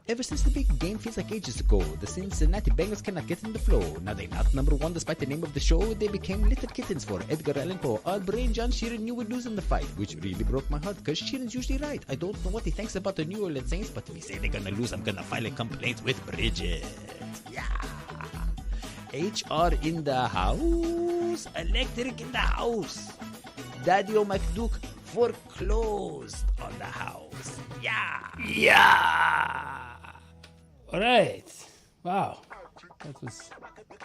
Ever since the big game feels like ages ago, the Cincinnati Bengals cannot get in the flow. Now they're not number one despite the name of the show. They became little kittens for Edgar Allan Poe. Our brain John Sheeran knew would lose in the fight, which really broke my heart because Sheeran's usually right. I don't know what he thinks about the New Orleans Saints, but if he say they're gonna lose, I'm gonna file a complaint with Bridget. Yeah. HR in the house. Electric in the house. Daddy-O McDuke foreclosed on the house. Yeah. All right. Wow. That was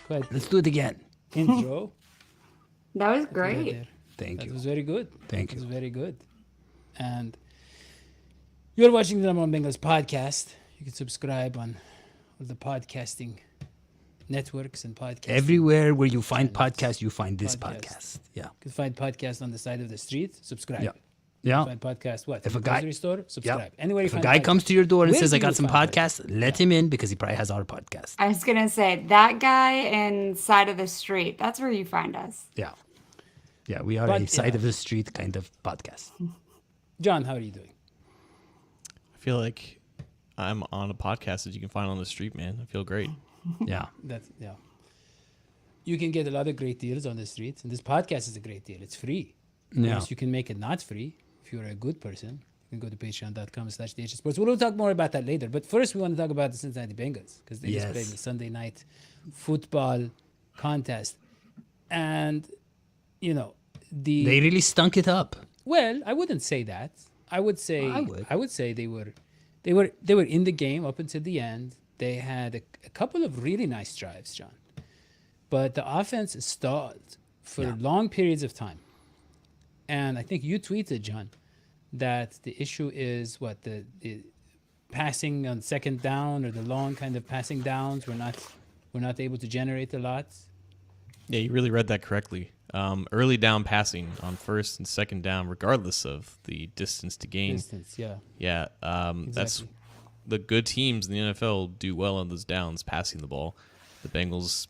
quite Let's do it again. intro. That was great. Thank That you. was very good. Thank That was you. very good. And you're watching the Number One Bengals podcast. You can subscribe on all the podcasting networks and podcasts. Everywhere where you find Channels. podcasts, you find this Podcast. podcast. Yeah. You can find podcasts on the side of the street. Subscribe. Yeah. Yeah. Find podcast what? If In a the guy- grocery store, Yeah. subscribe. Anywhere you If a find guy podcasts. comes to your door and Where says, do I got you some find podcasts, let him in because he probably has our podcast. I was gonna say that guy and side of the street. That's where you find us. Yeah. Yeah, we are But, a side yeah. of the street kind of podcast. John, how are you doing? I feel like I'm on a podcast that you can find on the street, man. I feel great. Yeah. Yeah. You can get a lot of great deals on the streets, and this podcast is a great deal. It's free. Yeah. Unless you can make it not free. If you're a good person, you can go to patreon.com/DHSports. We'll talk more about that later. But first, we want to talk about the Cincinnati Bengals because they just Yes. played the Sunday night football contest. And, you know, They really stunk it up. well, I wouldn't say that. I would say I would. say they were in the game up until the end. They had a couple of really nice drives, John. But the offense stalled for long periods of time. And I think you tweeted, John, that the issue is the passing on second down or the long kind of passing downs. We're not able to generate a lot. Yeah, you really read that correctly. Early down passing on first and second down, regardless of the distance to gain. Distance, yeah. Yeah, that's Exactly. the good teams in the NFL do well on those downs, passing the ball. The Bengals,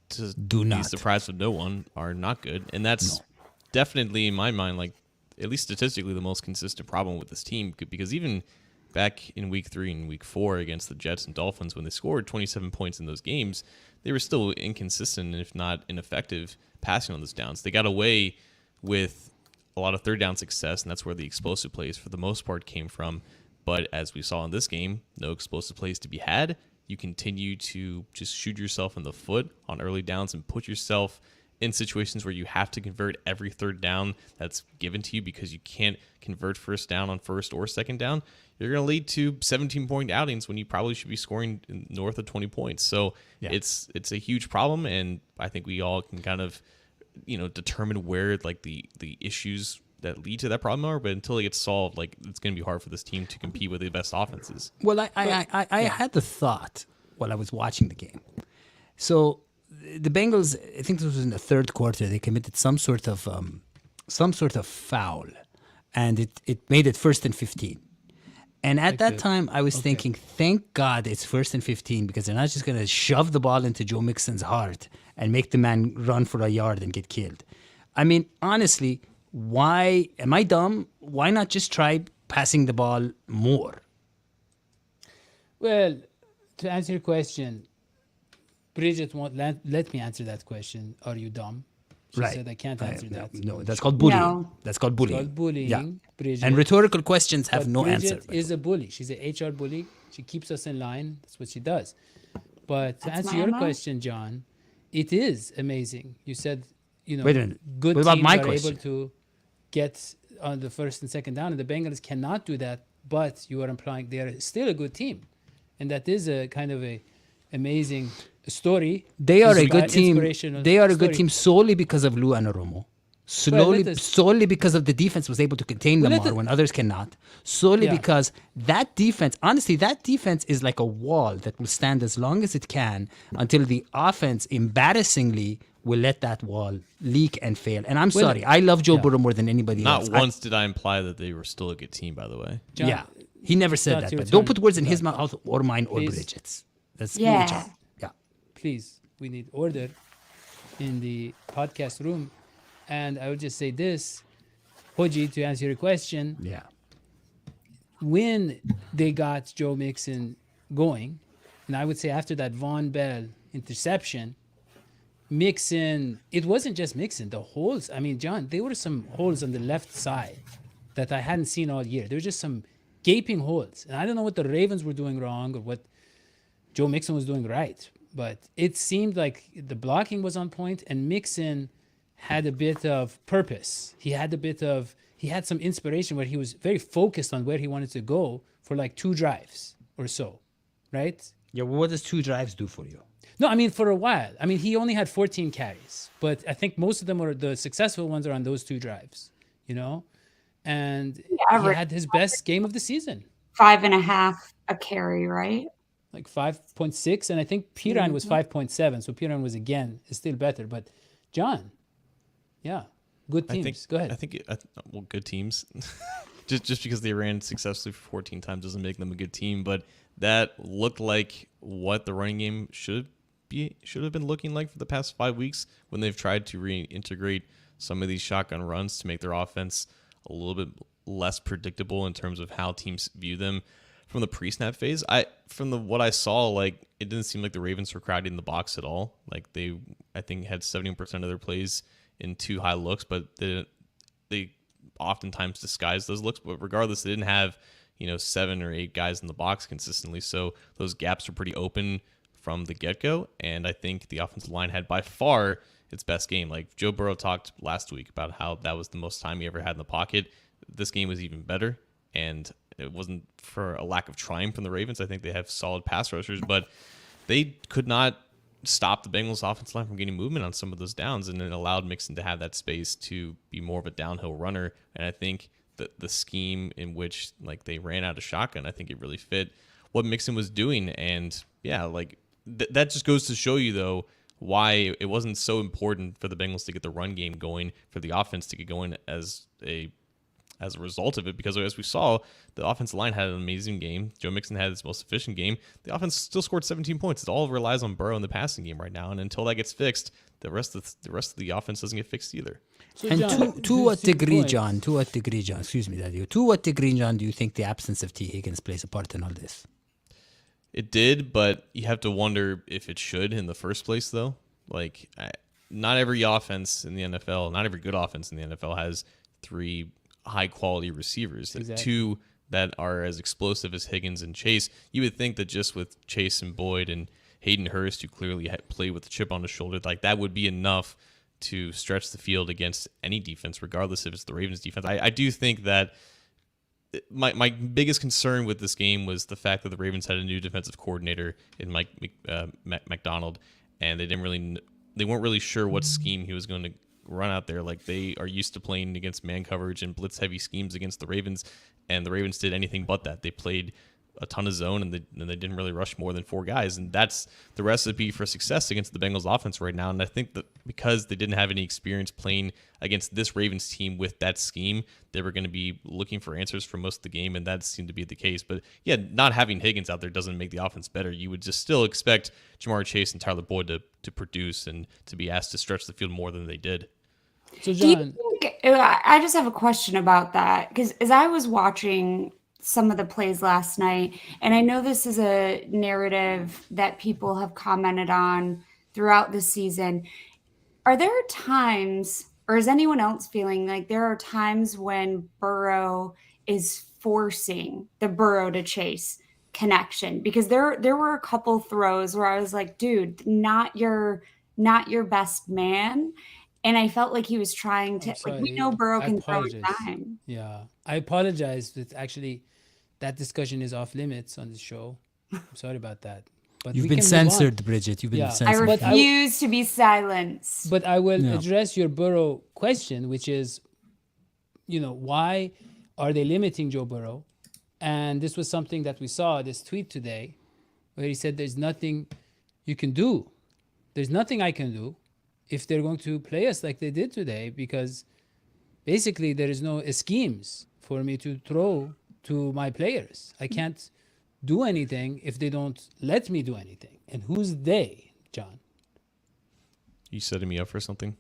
to Do the not. surprise of no one, are not good, and that's definitely in my mind, like at least statistically, the most consistent problem with this team. Because even back in Week 3 and Week 4 against the Jets and Dolphins, when they scored 27 points in those games, they were still inconsistent, if not ineffective, passing on those downs. They got away with a lot of third down success, and that's where the explosive plays for the most part came from. But as we saw in this game, no explosive plays to be had. You continue to just shoot yourself in the foot on early downs and put yourself in situations where you have to convert every third down that's given to you because you can't convert first down on first or second down. You're going to lead to 17-point outings when you probably should be scoring north of 20 points. So it's a huge problem, and I think we all can kind of determine where like the issues that lead to that problem are. But until it gets solved, like it's going to be hard for this team to compete with the best offenses. Well, I had the thought while I was watching the game. So the Bengals, I think this was in the third quarter, they committed some sort of foul, and it made it 1st and 15. And at that time, I was thinking, thank God it's 1st and 15 because they're not just going to shove the ball into Joe Mixon's heart and make the man run for a yard and get killed. I mean, honestly, why am I dumb? Why not just try passing the ball more? Well, to answer your question, Bridget won't let me answer that question. Are you dumb? She said I can't answer that. No, that's called bullying. No. That's called bullying. It's called bullying, Yeah. Bridget. And rhetorical questions have But no Bridget answer. is a bully. She's an HR bully. She keeps us in line. That's what she does. But to That's answer my your MO. question, John, it is amazing. You said, Wait a minute. good What about teams my are question? able to get on the first and second down, and the Bengals cannot do that. But you are implying they are still a good team, and that is a kind of a amazing story. They are a good team. Inspirational They are a good story. team solely because of Lou Anarumo. Solely because of the defense was able to contain Well, Lamar when others cannot. Solely Yeah. because that defense, honestly, that defense is like a wall that will stand as long as it can until the offense embarrassingly will let that wall leak and fail. And I'm sorry, I love Joe Burrow more than anybody Not else. once did I imply that they were still a good team, by the way. John, Yeah, he never said John, that. your But don't turn. put words in his mouth or mine or Please. Bridget's. That's Yeah. really John. Yeah. please, we need order in the podcast room. And I would just say this, Hoji, to answer your question, Yeah. when they got Joe Mixon going, and I would say after that Von Bell interception, Mixon, it wasn't just Mixon, the holes. I mean, John, there were some holes on the left side that I hadn't seen all year. There were just some gaping holes. And I don't know what the Ravens were doing wrong or what Joe Mixon was doing right, but it seemed like the blocking was on point and Mixon had a bit of purpose. He had some inspiration where he was very focused on where he wanted to go for like 2 drives or so, right? Yeah, well, what does 2 drives do for you? No, I mean, for a while. I mean, he only had 14 carries, but I think most of them are the successful ones are on those 2 drives, you know? And he had his best game of the season. 5.5 a carry, right? Like 5.6. And I think Piran was 5.7. So Piran was, again, is still better. But John, yeah, good teams. Go ahead. Well, good teams. just because they ran successfully for 14 times doesn't make them a good team. But that looked like what the running game should have been looking like for the past 5 weeks when they've tried to reintegrate some of these shotgun runs to make their offense a little bit less predictable in terms of how teams view them from the pre-snap phase. What I saw, like, it didn't seem like the Ravens were crowding the box at all. Like, I think had 70% of their plays in 2 high looks, but they oftentimes disguised those looks. But regardless, they didn't have 7 or 8 guys in the box consistently, so those gaps were pretty open from the get-go. And I think the offensive line had by far its best game. Like Joe Burrow talked last week about how that was the most time he ever had in the pocket. This game was even better, and it wasn't for a lack of trying from the Ravens. I think they have solid pass rushers, but they could not stop the Bengals offensive line from getting movement on some of those downs, and it allowed Mixon to have that space to be more of a downhill runner. And I think that the scheme in which they ran out of shotgun, I think it really fit what Mixon was doing. And yeah, that just goes to show you though why it wasn't so important for the Bengals to get the run game going, for the offense to get going as a result of it, because as we saw, the offensive line had an amazing game. Joe Mixon had his most efficient game. The offense still scored 17 points. It all relies on Burrow in the passing game right now, and until that gets fixed, the rest of the offense doesn't get fixed either. So And John, to what degree, points. John? To what degree, John? Excuse me, Daddy. To what degree, John, do you think the absence of T. Higgins plays a part in all this? It did, but you have to wonder if it should in the first place, though. Not every offense in the NFL, not every good offense in the NFL has 3 high-quality receivers. Exactly. 2 that are as explosive as Higgins and Chase. You would think that just with Chase and Boyd and Hayden Hurst, who clearly played with a chip on his shoulder, that would be enough to stretch the field against any defense, regardless if it's the Ravens defense. I do think that my biggest concern with this game was the fact that the Ravens had a new defensive coordinator in Mike McDonald, and they weren't really sure what scheme he was going to run out there. They are used to playing against man coverage and blitz heavy schemes against the Ravens, and the Ravens did anything but that. They played a ton of zone, and they didn't really rush more than 4 guys, and that's the recipe for success against the Bengals offense right now. And I think that because they didn't have any experience playing against this Ravens team with that scheme, they were going to be looking for answers for most of the game, and that seemed to be the case. But yeah, not having Higgins out there doesn't make the offense better. You would just still expect Jamar Chase and Tyler Boyd to produce and to be asked to stretch the field more than they did. So Do you John, think, I just have a question about that, because as I was watching some of the plays last night, and I know this is a narrative that people have commented on throughout the season, are there times, or is anyone else feeling like there are times when Burrow is forcing the Burrow to Chase connection? Because there were a couple throws where I was like, dude, not your best man. And I felt like he was trying to, sorry, we know Burrow I can throw a apologize. dime. Yeah, I apologize. That actually, that discussion is off limits on the show. I'm sorry about that. But You've we been can move on. censored, Bridget. You've been Yeah. I censored. But refuse to be silenced. But I will Yeah. address your Burrow question, which is, why are they limiting Joe Burrow? And this was something that we saw, this tweet today, where he said, there's nothing you can do. There's nothing I can do if they're going to play us like they did today, because basically there is no schemes for me to throw to my players. I can't do anything if they don't let me do anything. And who's they, John? You setting me up for something?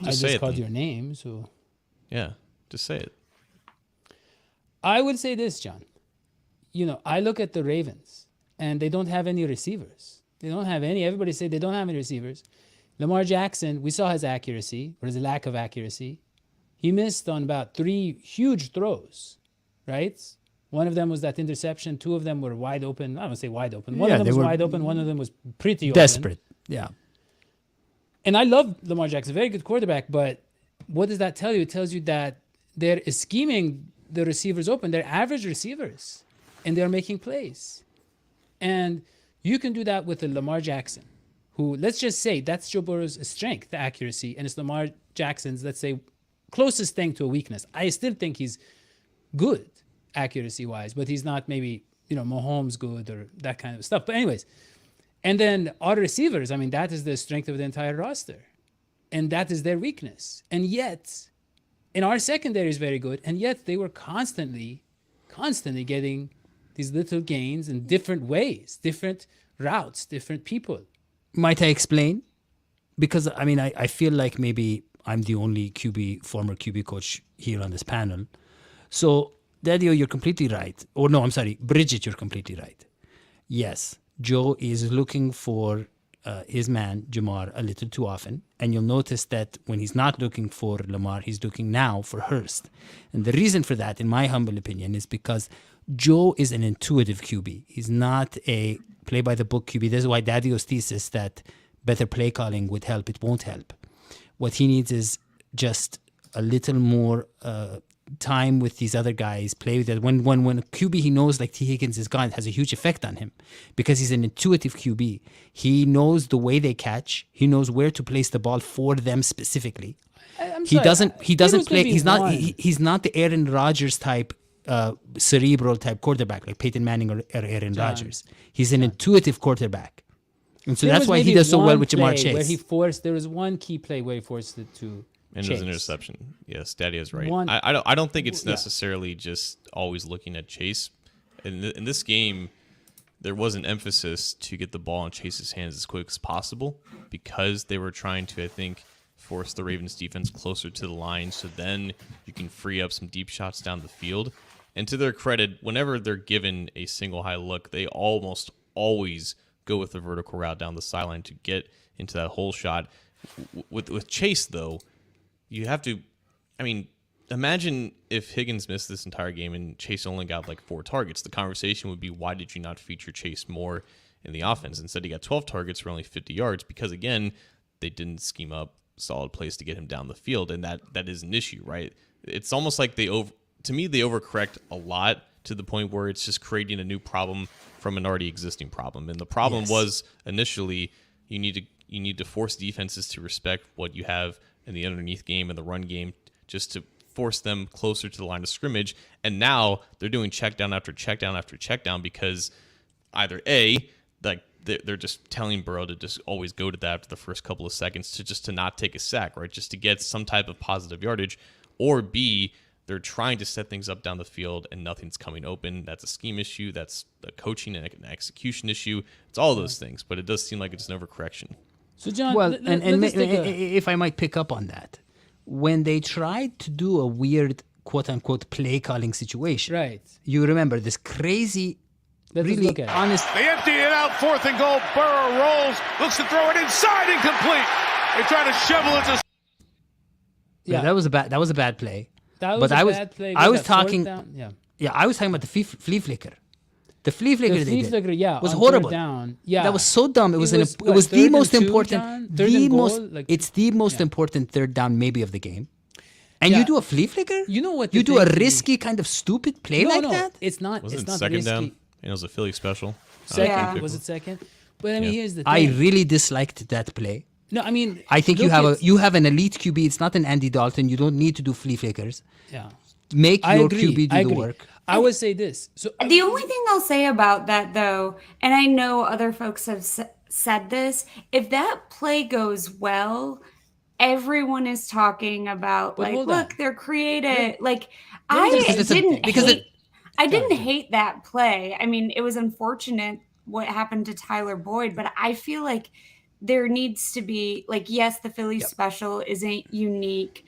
I say just it called then. your name, so Yeah, just say it. I would say this, John. I look at the Ravens, and they don't have any receivers. They don't have any. Everybody say they don't have any receivers. Lamar Jackson, we saw his accuracy, or his lack of accuracy. He missed on about 3 huge throws, right? One of them was that interception. 2 of them were wide open. I don't say wide open. One of them was wide open. One of them was pretty desperate. open. Yeah. And I love Lamar Jackson, very good quarterback. But what does that tell you? It tells you that they're scheming the receivers open. They're average receivers, and they're making plays. And you can do that with a Lamar Jackson, who, let's just say, that's Joe Burrow's strength, the accuracy, and it's Lamar Jackson's, let's say, closest thing to a weakness. I still think he's good accuracy-wise, but he's not maybe, Mahomes good or that kind of stuff. But anyways, and then our receivers, I mean, that is the strength of the entire roster, and that is their weakness. And yet, and our secondary is very good, and yet they were constantly getting these little gains in different ways, different routes, different people. Might I explain? Because, I mean, I feel like maybe I'm the only former QB coach here on this panel. So, Daddy-O, you're completely right. Or no, I'm sorry, Bridget, you're completely right. Yes, Joe is looking for his man, Jamar, a little too often. And you'll notice that when he's not looking for Lamar, he's looking now for Hurst. And the reason for that, in my humble opinion, is because Joe is an intuitive QB. He's not a play-by-the-book QB. This is why Daddy-O's thesis that better play calling would help. It won't help. What he needs is just a little more time with these other guys. Play with that. When a QB he knows, like T. Higgins is gone, it has a huge effect on him because he's an intuitive QB. He knows the way they catch. He knows where to place the ball for them specifically. He doesn't play. He's not the Aaron Rodgers type. Cerebral type quarterback like Peyton Manning or Aaron Rodgers. He's an intuitive quarterback, and so that's why he does so well with Jamar Chase. There was one key play where he forced it to and Chase. it was an interception. Yes, Daddy is right. I don't think it's necessarily just always looking at Chase. In this game, there was an emphasis to get the ball in Chase's hands as quick as possible because they were trying to, I think, force the Ravens defense closer to the line so then you can free up some deep shots down the field. And to their credit, whenever they're given a single high look, they almost always go with the vertical route down the sideline to get into that hole shot. With Chase, though, you have to, I mean, imagine if Higgins missed this entire game and Chase only got like 4 targets. The conversation would be, why did you not feature Chase more in the offense? Instead, he got 12 targets for only 50 yards because, again, they didn't scheme up solid plays to get him down the field, and that is an issue, right? It's almost like they overcorrect a lot to the point where it's just creating a new problem from an already existing problem. And the problem was initially you need to force defenses to respect what you have in the underneath game and the run game, just to force them closer to the line of scrimmage. And now they're doing check down after check down after check down because either they're just telling Burrow to just always go to that after the first couple of seconds to not take a sack, right? Just to get some type of positive yardage. Or B, they're trying to set things up down the field and nothing's coming open. That's a scheme issue. That's a coaching and an execution issue. It's all those things, but it does seem like it's an overcorrection. So, John, well, if I might pick up on that, when they tried to do a weird quote-unquote play calling situation, right? You remember this crazy, really honest. They empty it out, 4th and goal. Burrow rolls, looks to throw it inside, incomplete. They try to shovel it to. Yeah, that was a bad play. That was bad play. I was talking. Yeah, I was talking about the flea flicker. The flea flicker was horrible. That was so dumb. It was the most important. It's the most important third down maybe of the game. And you do a flea flicker? You know what? You do a risky kind of stupid play that? It's not. Was it's it not second risky. down? It was a Philly special. Second. Was it second? But I mean, here's the thing. I really disliked that play. No, I mean, I think you have an elite QB. It's not an Andy Dalton. You don't need to do flea flickers. Yeah. Make your QB do the work. I would say this. So the only thing I'll say about that, though, and I know other folks have said this, if that play goes well, everyone is talking about look, they're creative. I didn't hate that play. I mean, it was unfortunate what happened to Tyler Boyd, but I feel like there needs to be yes, the Philly special isn't unique.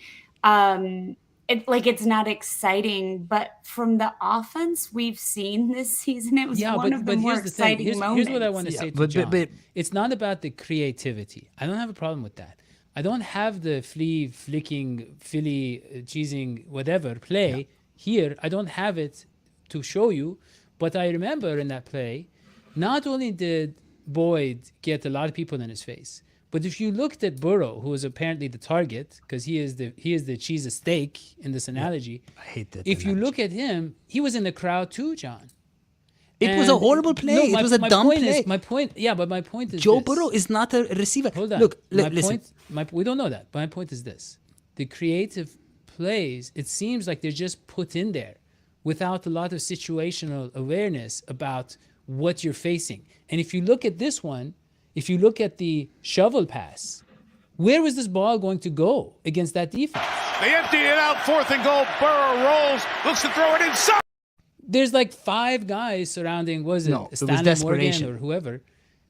it's not exciting, but from the offense we've seen this season, it was one of the more exciting moments. Here's what I want to say to John. It's not about the creativity. I don't have a problem with that. I don't have the flea flicking, Philly cheesing, whatever play here. I don't have it to show you, but I remember in that play, not only did Boyd get a lot of people in his face, but if you looked at Burrow, who was apparently the target, because he is the cheese of steak in this analogy. I hate that. If you look at him, he was in the crowd too, John. It was a horrible play. No, it was a dumb play. My point is Joe this. Burrow is not a receiver. Hold on. Look, listen. We don't know that. But my point is this. The creative plays, it seems like they're just put in there without a lot of situational awareness about what you're facing. And if you look at this one, if you look at the shovel pass, where was this ball going to go against that defense? They empty it out, 4th and goal. Burrow rolls, looks to throw it inside. There's like 5 guys surrounding, Stanley desperation. Morgan or whoever.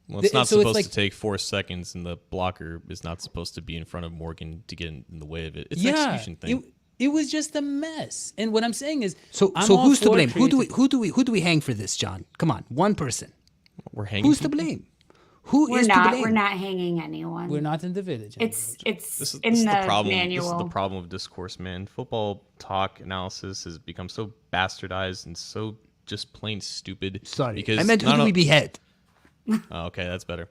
Well, it's not supposed to take 4 seconds, and the blocker is not supposed to be in front of Morgan to get in the way of it. It's an execution thing. It was just a mess. And what I'm saying is, so who's to blame? Who do we hang for this, John? Come on, one person. We're hanging. Who's to blame? Who is to blame? We're not hanging anyone. We're not in the village. It's This is in the the problem. manual. This is the problem of discourse, man. Football talk analysis has become so bastardized and so just plain stupid. Sorry, because I meant who do we behead? Oh, okay, that's better.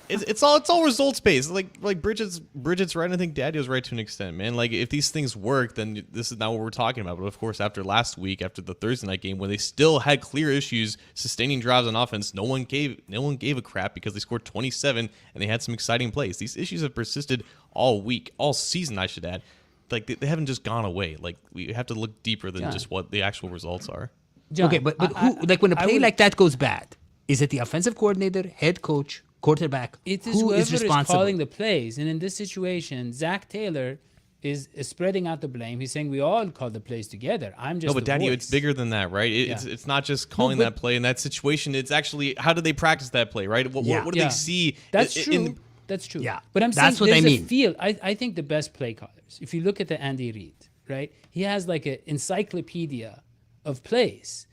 It's all results based. Like Bridget's right. I think Daddy was right to an extent, man. Like if these things work, then this is not what we're talking about. But of course, after last week, after the Thursday night game, when they still had clear issues sustaining drives on offense, no one gave a crap because they scored 27 and they had some exciting plays. These issues have persisted all week, all season, I should add. Like they haven't just gone away. Like we have to look deeper than just what the actual results are. John, Okay, but who? Like when a play like that goes bad, is it the offensive coordinator, head coach, quarterback? It is who whoever is responsible? is calling the plays. And in this situation, Zach Taylor is spreading out the blame. He's saying we all call the plays together. I'm just No, but the Daddy, voice. it's bigger than that, right? It's not just calling that play in that situation. It's actually how do they practice that play, right? What do they see? That's true. That's true. Yeah, But I'm saying that's what I there's mean. a feel. I think the best play callers, if you look at the Andy Reid, right? He has like an encyclopedia of plays.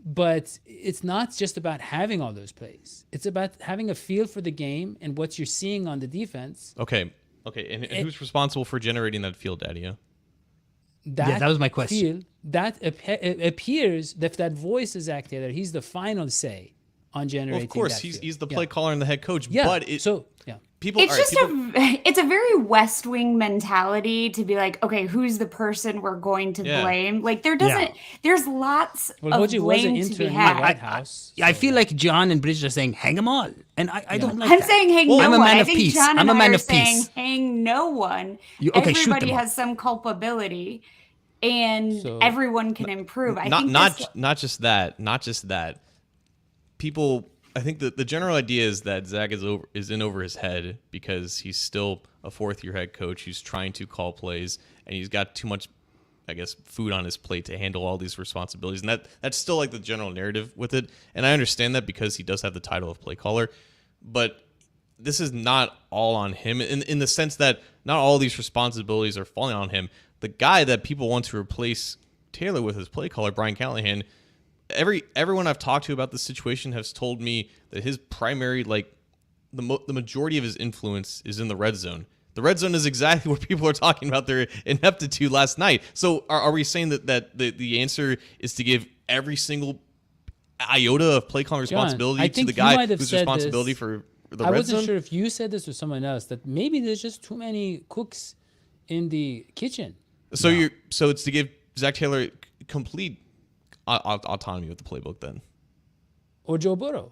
But it's not just about having all those plays. It's about having a feel for the game and what you're seeing on the defense. Okay. And who's responsible for generating that field, Daddy? That was my question. Feel, that appears that voice is Zach Taylor. He's the final say on generating. Well, of course, that he's the play caller and the head coach. Yeah. But people. It's a very West Wing mentality to be like, okay, who's the person we're going to blame? Like there's lots of blame to be had. I feel like John and Bridget are saying hang them all, and I don't like I'm that. saying hang no I'm a one. man I of think peace. John I'm and a man I are of saying peace. hang no one. Shoot Everybody them has some culpability, and So- everyone can improve. I think Not just that. People. I think the general idea is that Zach is in over his head because he's still a 4th-year head coach who's trying to call plays, and he's got too much, I guess, food on his plate to handle all these responsibilities. And that's still like the general narrative with it. And I understand that because he does have the title of play caller, but this is not all on him in the sense that not all these responsibilities are falling on him. The guy that people want to replace Taylor with as play caller, Brian Callahan. Everyone I've talked to about this situation has told me that his primary, like the majority of his influence is in the red zone. The red zone is exactly what people are talking about their ineptitude last night. So are we saying that the answer is to give every single iota of play calling responsibility to the guy whose responsibility for the red zone? I wasn't sure if you said this or someone else, that maybe there's just too many cooks in the kitchen. So it's to give Zach Taylor complete autonomy with the playbook then. Or Joe Burrow.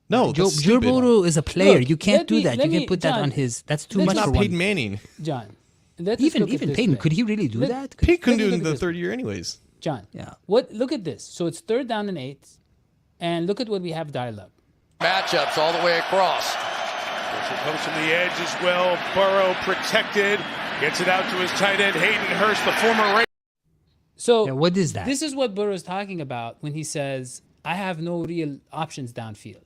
No, Joe Burrow is a player. You can't do that. You can't put that on his. That's too much for one. Peyton Manning. John. Even Peyton, could he really do that? Peyton couldn't do it in the third year anyways. John. Yeah. Look at this. So it's 3rd down and 8, and look at what we have dialed up. Matchups all the way across. Pressure comes from the edge as well. Burrow protected. Gets it out to his tight end, Hayden Hurst, the former Raven. So what is that? This is what Burrow is talking about when he says, I have no real options downfield.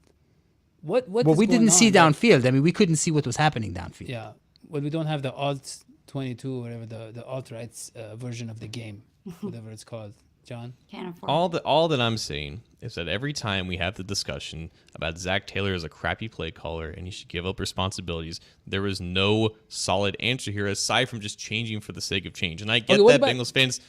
What we didn't see downfield. I mean, we couldn't see what was happening downfield. Yeah. Well, we don't have the alt 22, whatever the alt-right's version of the game, whatever it's called. John? Can't afford All that I'm saying is that every time we have the discussion about Zach Taylor as a crappy play caller and he should give up responsibilities, there is no solid answer here aside from just changing for the sake of change. And I get that Bengals fans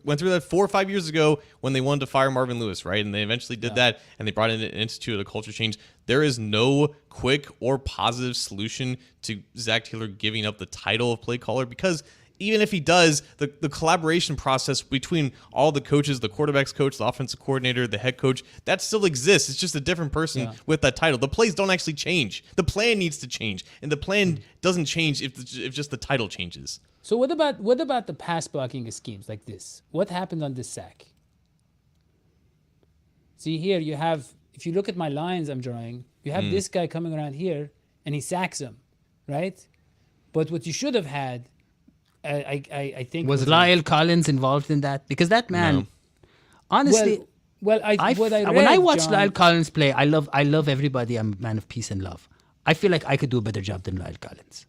went through that 4 or 5 years ago when they wanted to fire Marvin Lewis, right? And they eventually did that, and they brought in an institute of a culture change. There is no quick or positive solution to Zach Taylor giving up the title of play caller, because even if he does, the collaboration process between all the coaches, the quarterback's coach, the offensive coordinator, the head coach, that still exists. It's just a different person with that title. The plays don't actually change. The plan needs to change, and the plan doesn't change if just the title changes. So what about the pass blocking schemes like this? What happened on this sack? See here, you have, if you look at my lines I'm drawing, you have this guy coming around here, and he sacks him, right? But what you should have had, I think, was Lyle Collins involved in that? Because that man, honestly, when I watch Lyle Collins play, I love everybody. I'm a man of peace and love. I feel like I could do a better job than Lyle Collins.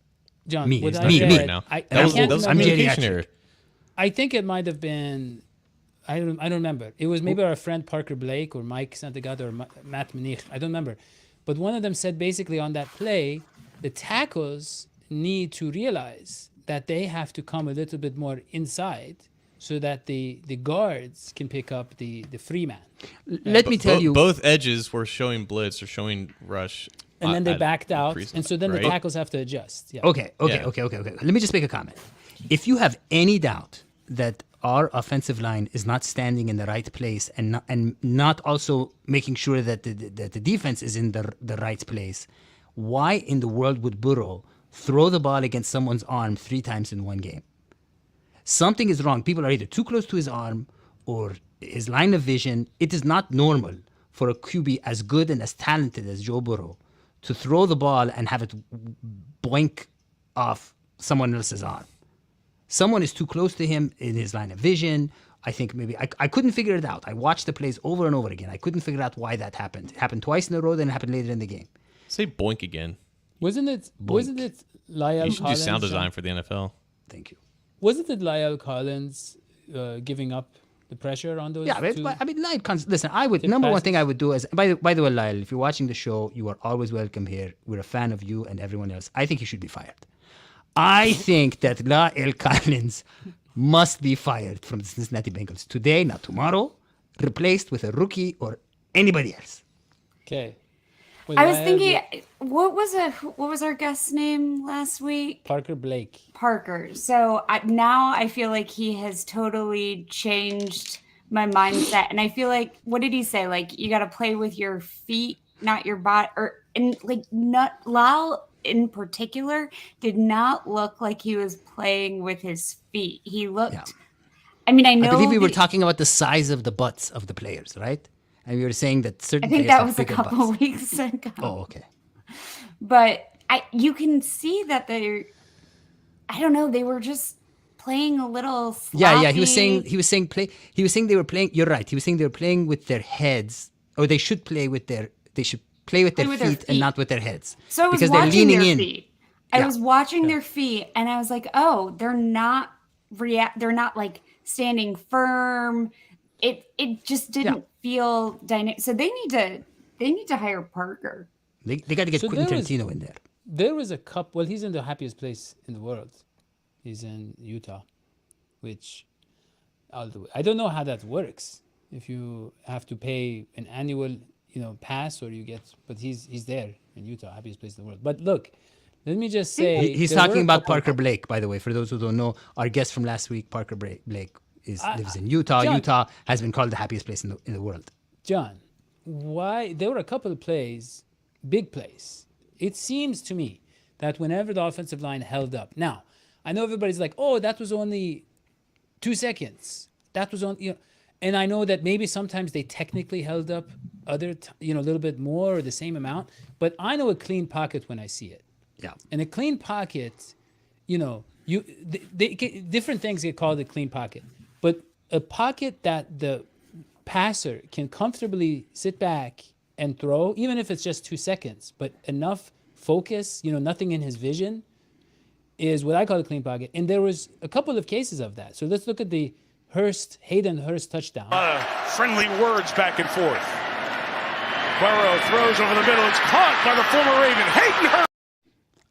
John, Me, what it's I not me, read, me. Right now. I That was can't a remember. communication error. I think it might have been, I don't remember. It was maybe our friend Parker Blake or Mike Santagata or Matt Manich. I don't remember. But one of them said basically on that play, the tackles need to realize that they have to come a little bit more inside so that the guards can pick up the free man. Let me tell you, both edges were showing blitz or showing rush. And then they backed out, pre-snap, and so then right? the tackles have to adjust. Yeah. Okay. Yeah. Let me just make a comment. If you have any doubt that our offensive line is not standing in the right place and not also making sure that the defense is in the right place, why in the world would Burrow throw the ball against someone's arm 3 times in one game? Something is wrong. People are either too close to his arm or his line of vision. It is not normal for a QB as good and as talented as Joe Burrow to throw the ball and have it boink off someone else's arm. Someone is too close to him in his line of vision. I think maybe I couldn't figure it out. I watched the plays over and over again. I couldn't figure out why that happened. It happened twice in a row, then it happened later in the game. Say boink again. Wasn't it Lyle You should do Collins? sound design for the NFL. Thank you. Wasn't it Lyle Collins giving up the pressure on those? Yeah, two? I mean, Lyle, listen, I would, number one thing I would do is, by the way, Lyle, if you're watching the show, you are always welcome here. We're a fan of you and everyone else. I think you should be fired. I think that Lyle Collins must be fired from the Cincinnati Bengals today, not tomorrow, replaced with a rookie or anybody else. Okay. I was thinking, what was our guest's name last week? Parker Blake. Parker. So now I feel like he has totally changed my mindset, and I feel like, what did he say? Like, you got to play with your feet, not your body, not Lyle in particular did not look like he was playing with his feet. He looked. Yeah. I mean, I believe we were talking about the size of the butts of the players, right? And we were saying that certain. I think players that was a couple butts. Weeks ago. Oh, okay. But you can see that they're. I don't know. They were just playing a little sloppy. Yeah. He was saying they were playing. You're right. He was saying they were playing with their heads, or they should play with their. They should play with their feet and not with their heads. So I was because watching they're leaning their in. feet. I was watching their feet, and I was like, oh, they're not They're not like standing firm. It just didn't feel dynamic. So they need to hire Parker. They got to get Quentin Tarantino in there. There was a couple. Well, he's in the happiest place in the world. He's in Utah, which I'll do. I don't know how that works. If you have to pay an annual, pass, or you get, but he's there in Utah, happiest place in the world. But look, let me just say, he's talking about Parker Blake, by the way. For those who don't know, our guest from last week, Parker Blake, lives in Utah. John, Utah has been called the happiest place in the world. John, why there were a couple of plays, big plays. It seems to me that whenever the offensive line held up, now I know everybody's like, "Oh, that was only 2 seconds. That was on," and I know that maybe sometimes they technically held up a little bit more or the same amount, but I know a clean pocket when I see it. Yeah. And a clean pocket, different things get called a clean pocket, but a pocket that the passer can comfortably sit back and throw, even if it's just 2 seconds, but enough focus, nothing in his vision, is what I call a clean pocket. And there was a couple of cases of that. So let's look at the Hayden Hurst touchdown. Friendly words back and forth. Burrow throws over the middle. It's caught by the former Raven, Hayden Hurst.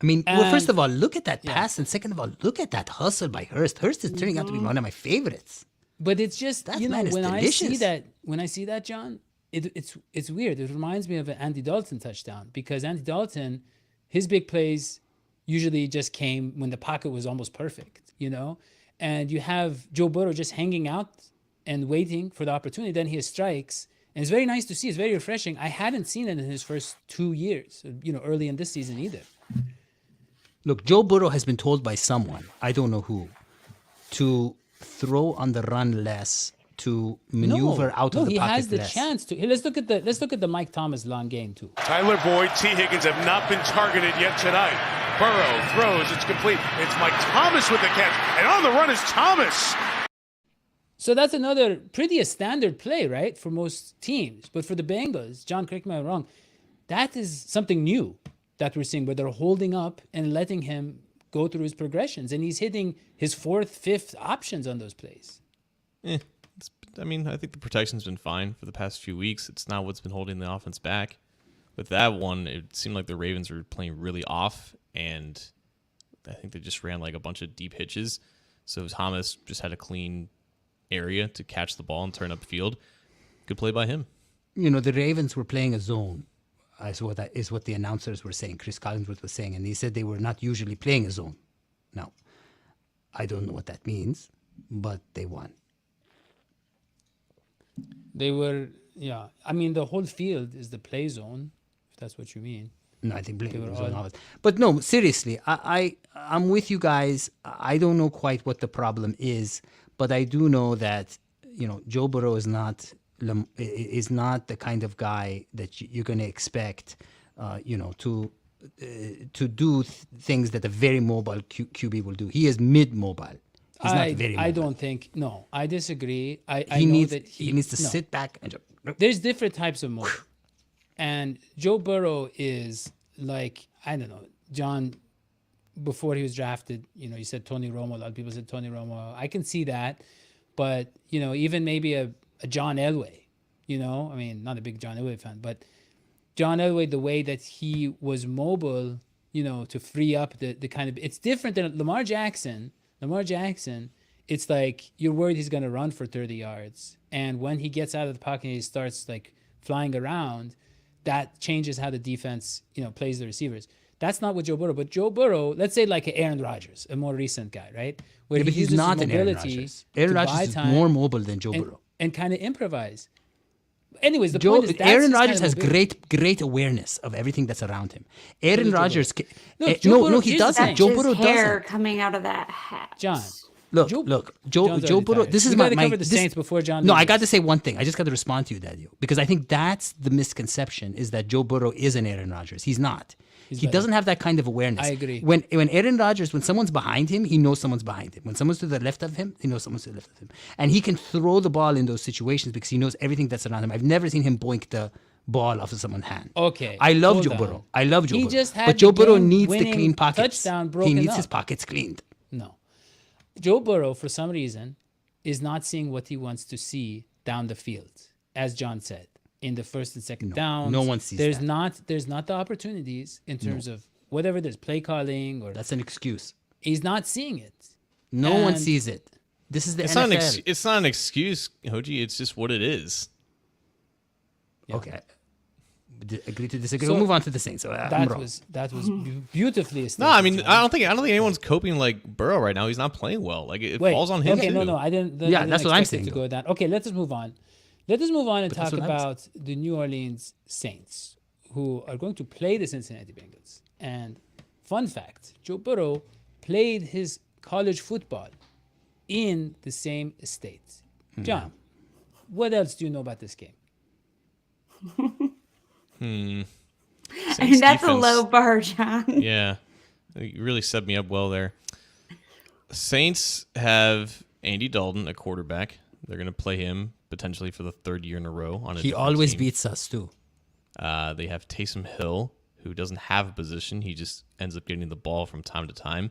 I mean, well, first And- of all, look at that pass, and second of all, look at that hustle by Hurst. Hurst is turning out to be one of my favorites. But it's just, That you know, man is when delicious. I see that, John, it's weird. It reminds me of an Andy Dalton touchdown, because Andy Dalton, his big plays usually just came when the pocket was almost perfect, you know? And you have Joe Burrow just hanging out and waiting for the opportunity. Then he strikes. And it's very nice to see. It's very refreshing. I hadn't seen it in his first 2 years, you know, early in this season either. Look, Joe Burrow has been told by someone, I don't know who, to throw on the run less, to maneuver out of the he pocket has the less. chance to. Here, let's look at the Mike Thomas long game too. Tyler Boyd, T. Higgins have not been targeted yet tonight. Burrow throws, it's complete. It's Mike Thomas with the catch, and on the run is Thomas. So that's another pretty standard play, right, for most teams. But for the Bengals, John, correct me if I'm wrong, that is something new that we're seeing, where they're holding up and letting him go through his progressions, and he's hitting his fourth, fifth options on those plays. I think the protection's been fine for the past few weeks. It's not what's been holding the offense back. With that one, it seemed like the Ravens were playing really off, and I think they just ran like a bunch of deep hitches. So Thomas just had a clean area to catch the ball and turn upfield. Good play by him. You know, the Ravens were playing a zone, is what the announcers were saying. Chris Collinsworth was saying, and he said they were not usually playing a zone. Now, I don't know what that means, but they won. They were, yeah. I mean, the whole field is the play zone, if that's what you mean. No, I think Blake were was on all- all of it. But no, seriously, I'm with you guys. I don't know quite what the problem is, but I do know that, you know, Joe Burrow is not the kind of guy that you're going to expect, to do things that a very mobile QB will do. He is mid-mobile. He's not very mobile. I don't think. No, I disagree. I He know needs that he needs to no. sit back and just, There's different types of mobile. And Joe Burrow is like, I don't know, John, before he was drafted, you know, you said Tony Romo. A lot of people said Tony Romo. I can see that. But, you know, even maybe a John Elway, you know, I mean, not a big John Elway fan, but John Elway, the way that he was mobile, you know, to free up the kind of, it's different than Lamar Jackson. Lamar Jackson, it's like you're worried he's going to run for 30 yards. And when he gets out of the pocket and he starts like flying around, that changes how the defense, you know, plays the receivers. That's not what Joe Burrow, but Joe Burrow, let's say like Aaron Rodgers, a more recent guy, right? Where yeah, but he's uses not his an Aaron mobility Rodgers. to Aaron buy Rodgers is time more mobile than Joe Burrow. and kind of improvise. Anyways, the point is that's Aaron his kind Rodgers of has mobility. great awareness of everything that's around him. Aaron Joe Rodgers, No, Joe Burrow- he here's the doesn't. thing. Joe His Burrow hair doesn't. coming out of that hat. John. Look, Joe- Joe John's Burrow. already This tired. is We gotta my cover the Saints before John No, I leaves. got to say one thing. I just got to respond to you, Daddy, because I think that's the misconception: is that Joe Burrow is an Aaron Rodgers. He's not. He better. doesn't have that kind of awareness. I agree. When Aaron Rodgers, when someone's behind him, he knows someone's behind him. When someone's to the left of him, he knows someone's to the left of him, and he can throw the ball in those situations because he knows everything that's around him. I've never seen him boink the ball off of someone's hand. Okay, I love hold Joe on. Burrow. I love Joe He Burrow. just had But Joe the Burrow needs the game-winning clean pockets. touchdown He broken needs up. his pockets cleaned. No. Joe Burrow, for some reason, is not seeing what he wants to see down the field, as John said, in the first and second downs. no one sees there's that. There's not the opportunities in terms of whatever there's play calling or That's an excuse. he's not seeing it. No one And- sees it. This is the It's NFL. not an excuse, Hoji. It's just what it is. Okay. Agree to disagree. So we'll move on to the Saints. So, I'm That wrong. was beautifully No, I mean, stated, I John. don't think anyone's coping like Burrow right now. He's not playing well. Like it Wait, falls on him okay, too. no, I didn't. Yeah, didn't that's what I'm expect it saying, To go down. Okay, let us move on. Let us move on and that's talk what I'm about the New Orleans Saints, who are going to play the Cincinnati Bengals. And fun fact: Joe Burrow played his college football in the same state. John, what else do you know about this game? I mean, that's a defense. low bar, John. Yeah, you really set me up well there. Saints have Andy Dalton, a quarterback. They're going to play him potentially for the third year in a row on a He different always team. beats us too. They have Taysom Hill, who doesn't have a position. He just ends up getting the ball from time to time.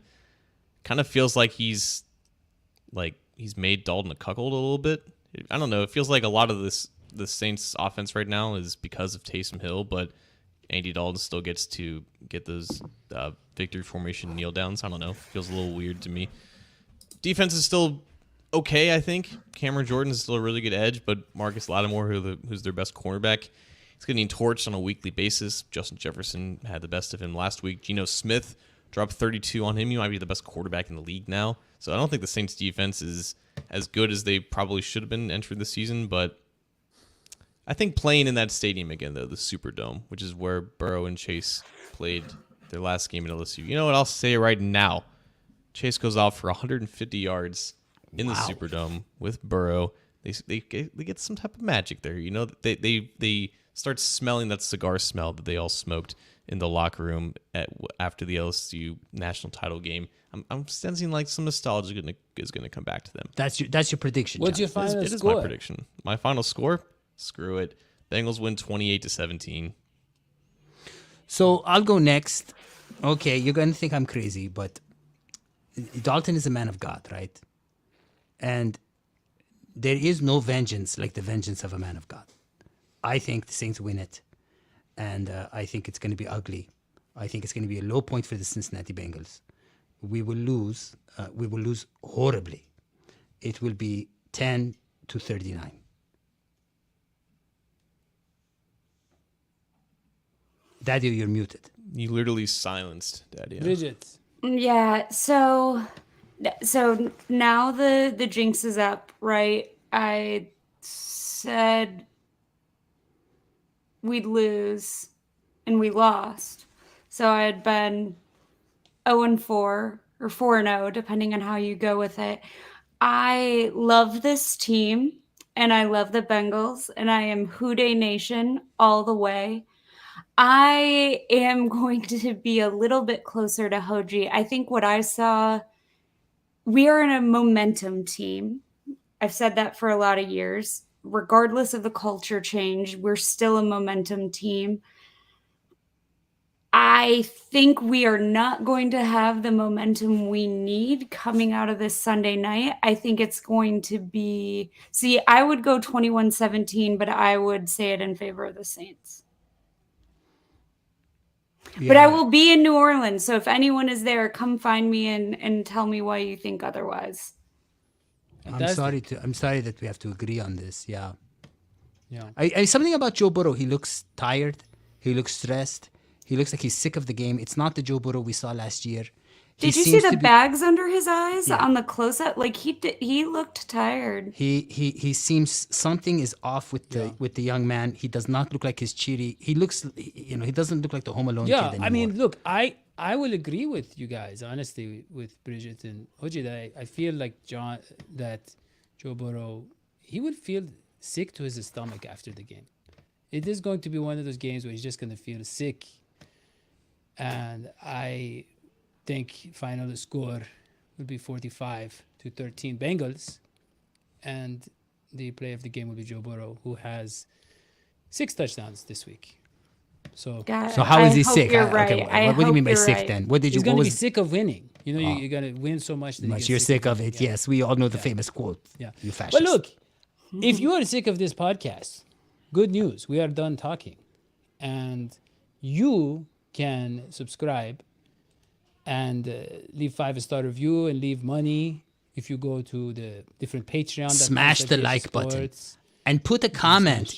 kind of feels like he's made Dalton a cuckold a little bit. I don't know. It feels like a lot of the Saints offense right now is because of Taysom Hill, but Andy Dalton still gets to get those victory formation kneel downs. I don't know. Feels a little weird to me. Defense is still okay, I think. Cameron Jordan is still a really good edge, but Marcus Lattimore, who's their best cornerback, he's getting torched on a weekly basis. Justin Jefferson had the best of him last week. Geno Smith dropped 32 on him. He might be the best quarterback in the league now. So I don't think the Saints defense is as good as they probably should have been entering the season, but I think playing in that stadium again, though, the Superdome, which is where Burrow and Chase played their last game at LSU. You know what? I'll say it right now. Chase goes off for 150 yards in the Superdome with Burrow. They get some type of magic there. You know, they start smelling that cigar smell that they all smoked in the locker room after the LSU national title game. I'm sensing like some nostalgia is going to come back to them. That's your prediction. What's John. your final It is score? my prediction. My final score? Screw it. Bengals win 28-17. So I'll go next. Okay, you're going to think I'm crazy, but Dalton is a man of God, right? And there is no vengeance like the vengeance of a man of God. I think the Saints win it, and I think it's going to be ugly. I think it's going to be a low point for the Cincinnati Bengals. We will lose. We will lose horribly. It will be 10-39. Daddy, you're muted. You literally silenced Daddy. Bridget. Yeah, so now the jinx is up, right? I said we'd lose and we lost. So I had been 0-4 or 4-0, depending on how you go with it. I love this team and I love the Bengals and I am Houday Nation all the way. I am going to be a little bit closer to Hoji. I think what I saw, we are in a momentum team. I've said that for a lot of years. Regardless of the culture change, we're still a momentum team. I think we are not going to have the momentum we need coming out of this Sunday night. I think it's going to be, I would go 21-17, but I would say it in favor of the Saints. But I will be in New Orleans, so if anyone is there, come find me and tell me why you think otherwise. I'm sorry that we have to agree on this. Yeah. Yeah. Something about Joe Burrow. He looks tired. He looks stressed. He looks like he's sick of the game. It's not the Joe Burrow we saw last year. Did you see the bags under his eyes on the close-up? Like he looked tired. He seems something is off with the young man. He does not look like his cheery. He looks, he doesn't look like the Home Alone kid anymore. I mean, look, I will agree with you guys, honestly, with Bridget and Hoji, that I feel like that Joe Burrow, he would feel sick to his stomach after the game. It is going to be one of those games where he's just going to feel sick. And I think final score will be 45-13 Bengals, and the player of the game will be Joe Burrow, who has 6 touchdowns this week. So how is he sick? You're right. Okay, what do you mean by sick then? What did he's you? going to be sick of winning. You know, you're going to win so much that You're sick of it. Yeah. Yes, we all know the famous quote. Yeah. You fascist. But look, if you are sick of this podcast, good news. We are done talking, and you can subscribe and leave 5-star review and leave money if you go to the different Patreon. Smash the like button and put a comment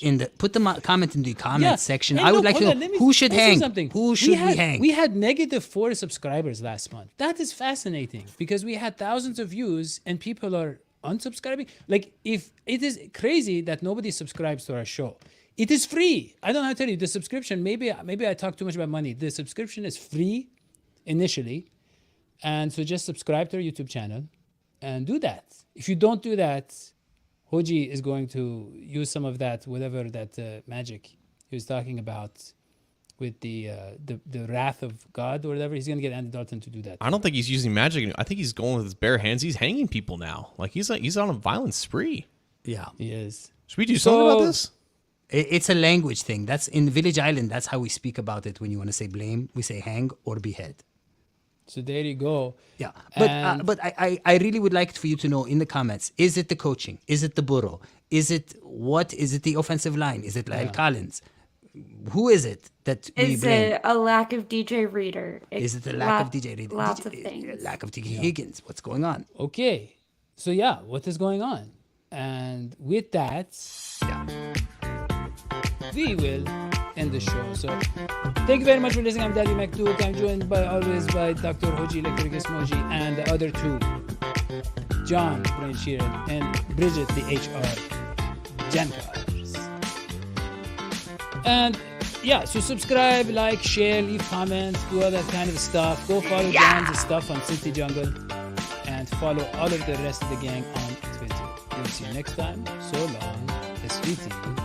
comment in the comment section. And I would look, like to hold know on, who should hang. Something. Who should we hang? We had -4 subscribers last month. That is fascinating because we had thousands of views and people are unsubscribing. Like, if it is crazy that nobody subscribes to our show. It is free. I don't know how to tell you. The subscription, maybe I talk too much about money. The subscription is free initially. And so just subscribe to our YouTube channel and do that. If you don't do that, Hoji is going to use some of that, whatever that magic he was talking about with the wrath of God or whatever. He's going to get Andy Dalton to do that. I don't think he's using magic. I think he's going with his bare hands. He's hanging people now. Like he's on a violent spree. Yeah. He is. Should we do something about this? It's a language thing. That's in Village Island. That's how we speak about it. When you want to say blame, we say hang or behead. So there you go. Yeah, And- but I really would like for you to know in the comments: is it the coaching? Is it the Burrow? Is it what? Is it the offensive line? Is it Lyle Collins? Who is it that we Is blame? it a lack of DJ Reader? Is it the lack of DJ Reed? Lots of things. Lack of DJ Higgins? What's going on? Okay. So yeah, what is going on? And with that, we will end the show. So thank you very much for listening. I'm Daddy McDuke. I'm joined always by Dr. Hoji Electricus Moji and the other two, John Brain Sheeran and Bridget the HR Jankars. And yeah, so subscribe, like, share, leave comments, do all that kind of stuff. Go follow John's stuff on City Jungle and follow all of the rest of the gang on Twitter. We'll see you next time. So long. SVT.